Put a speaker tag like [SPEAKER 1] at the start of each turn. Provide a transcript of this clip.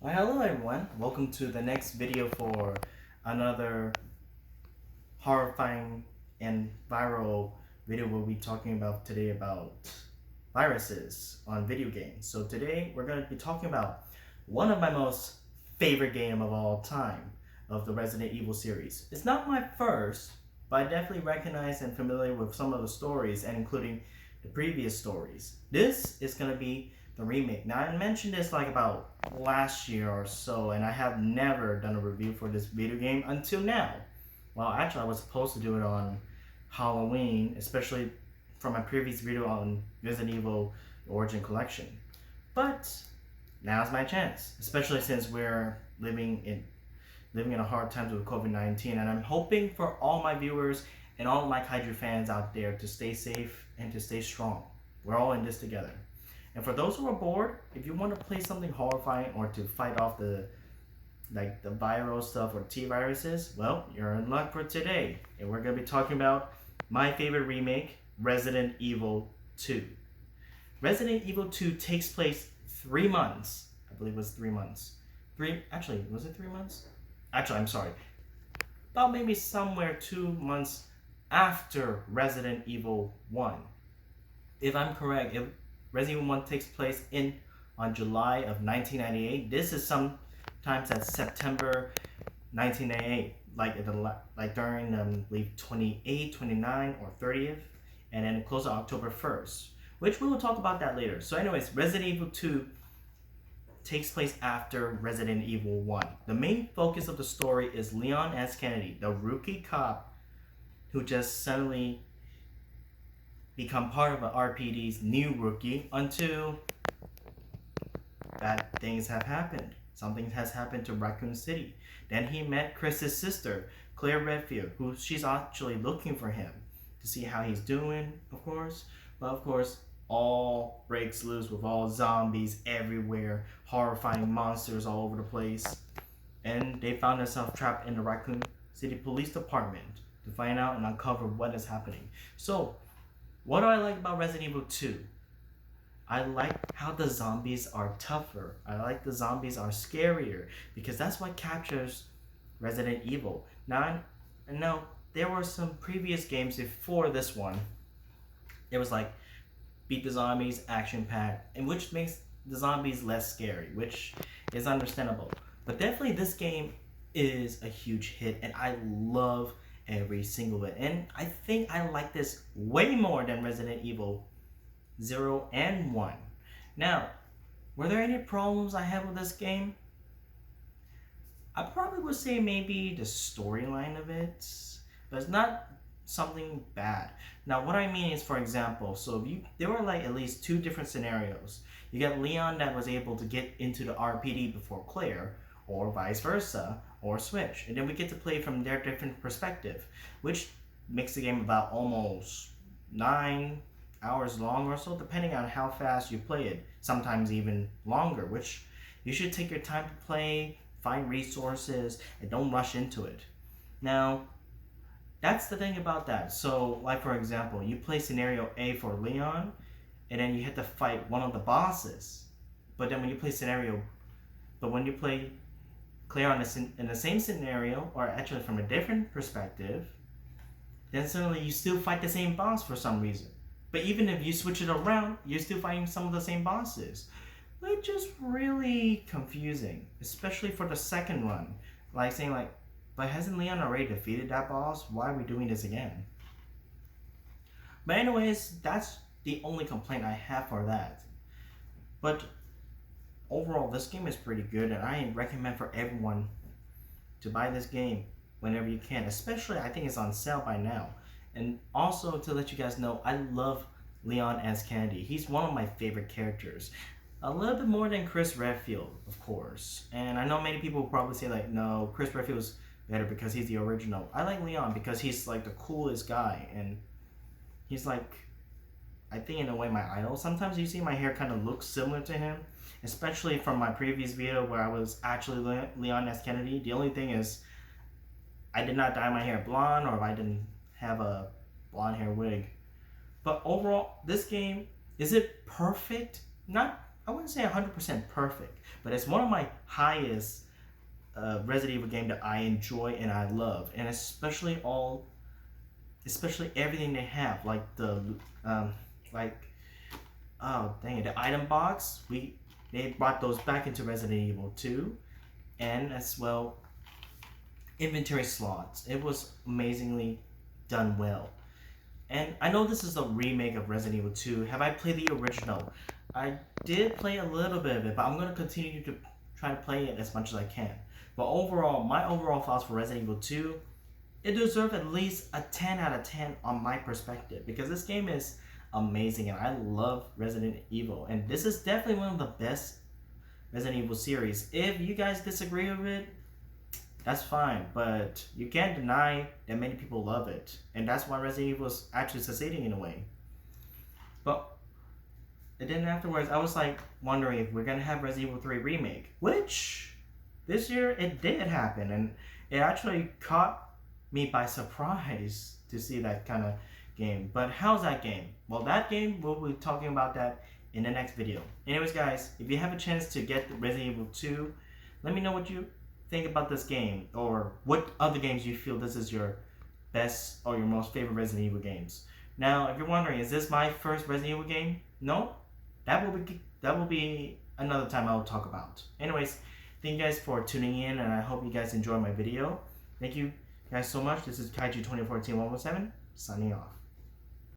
[SPEAKER 1] Well, hello everyone. Welcome to the next video for another horrifying and viral video we'll be talking about today about viruses on video games. So today we're going to be talking about one of my most favorite game of all time of the Resident Evil series. It's not my first, but I definitely recognize and familiar with some of the stories and including the previous stories. This is going to be the remake. Now I mentioned this like about last year or so, and I have never done a review for this video game until now. Well, actually I was supposed to do it on Halloween, especially from my previous video on Resident Evil Origin Collection. But now's my chance, especially since we're living in a hard times with COVID-19, and I'm hoping for all my viewers and all my kaiju fans out there to stay safe and to stay strong. We're all in this together. And for those who are bored, if you want to play something horrifying or to fight off the viral stuff or T-viruses, well, you're in luck for today. And we're going to be talking about my favorite remake, Resident Evil 2. Resident Evil 2 takes place 3 months. I believe it was 3 months. Actually, was it 3 months? Actually, I'm sorry. About maybe somewhere 2 months after Resident Evil 1. If I'm correct, Resident Evil 1 takes place on July of 1998. This is sometimes at September 1998, like during I believe 28, 29, or 30th, and then it closed on October 1st, which we will talk about that later. So anyways, Resident Evil 2 takes place after Resident Evil 1. The main focus of the story is Leon S. Kennedy, the rookie cop who just suddenly become part of an RPD's new rookie until bad things have happened. Something has happened to Raccoon City. Then he met Chris's sister, Claire Redfield, who she's actually looking for him to see how he's doing, of course. But of course, all breaks loose with all zombies everywhere, horrifying monsters all over the place. And they found themselves trapped in the Raccoon City Police Department to find out and uncover what is happening. So, what do I like about Resident Evil 2? I like how the zombies are tougher. I like the zombies are scarier because that's what captures Resident Evil. Now, I know there were some previous games before this one. It was like beat the zombies, action packed, and which makes the zombies less scary, which is understandable. But definitely this game is a huge hit, and I love every single bit. And I think I like this way more than Resident Evil 0 and 1. Now, were there any problems I had with this game? I probably would say maybe the storyline of it, but it's not something bad. Now, what I mean is, for example, so there were like at least 2 different scenarios. You got Leon that was able to get into the RPD before Claire, or vice versa, or switch. And then we get to play from their different perspective, which makes the game about almost 9 hours long or so, depending on how fast you play it. Sometimes even longer, which you should take your time to play, find resources, and don't rush into it. Now, that's the thing about that. So, like for example, you play scenario A for Leon, and then you have to fight one of the bosses. But then when you play Claire in the same scenario, or actually from a different perspective, then suddenly you still fight the same boss for some reason. But even if you switch it around, you're still fighting some of the same bosses, which is really confusing, especially for the second run. Like saying like, but hasn't Leon already defeated that boss? Why are we doing this again? But anyways, that's the only complaint I have for that. But overall, this game is pretty good, and I recommend for everyone to buy this game whenever you can. Especially, I think it's on sale by now. And also, to let you guys know, I love Leon S. Kennedy. He's one of my favorite characters. A little bit more than Chris Redfield, of course. And I know many people will probably say like, no, Chris Redfield's better because he's the original. I like Leon because he's like the coolest guy, and he's like, I think in a way my idol. Sometimes you see my hair kind of looks similar to him, especially from my previous video where I was actually Leon S. Kennedy. The only thing is I did not dye my hair blonde, or if I didn't have a blonde hair wig. But overall, this game, is it perfect? Not I wouldn't say 100% perfect, but it's one of my highest Resident Evil game that I enjoy and I love, and especially everything they have, like the like oh dang it, the item box. They brought those back into Resident Evil 2, and as well inventory slots. It was amazingly done well. And I know this is a remake of Resident Evil 2. Have I played the original? I did play a little bit of it, but I'm going to continue to try to play it as much as I can. But overall, my overall thoughts for Resident Evil 2, it deserves at least a 10 out of 10 on my perspective, because this game is amazing and I love Resident Evil. And this is definitely one of the best Resident Evil series. If you guys disagree with it, that's fine, but you can't deny that many people love it, and that's why Resident Evil is actually succeeding in a way. But and then afterwards, I was like wondering if we're gonna have Resident Evil 3 remake, which this year it did happen, and it actually caught me by surprise to see that kind of game. But how's that game? Well, that game, we'll be talking about that in the next video. Anyways, guys, if you have a chance to get Resident Evil 2, let me know what you think about this game, or what other games you feel this is your best or your most favorite Resident Evil games. Now, if you're wondering, is this my first Resident Evil game? No, that will be another time I'll talk about. Anyways, thank you guys for tuning in, and I hope you guys enjoy my video. Thank you guys so much. This is Kaiju 2014 117 signing off.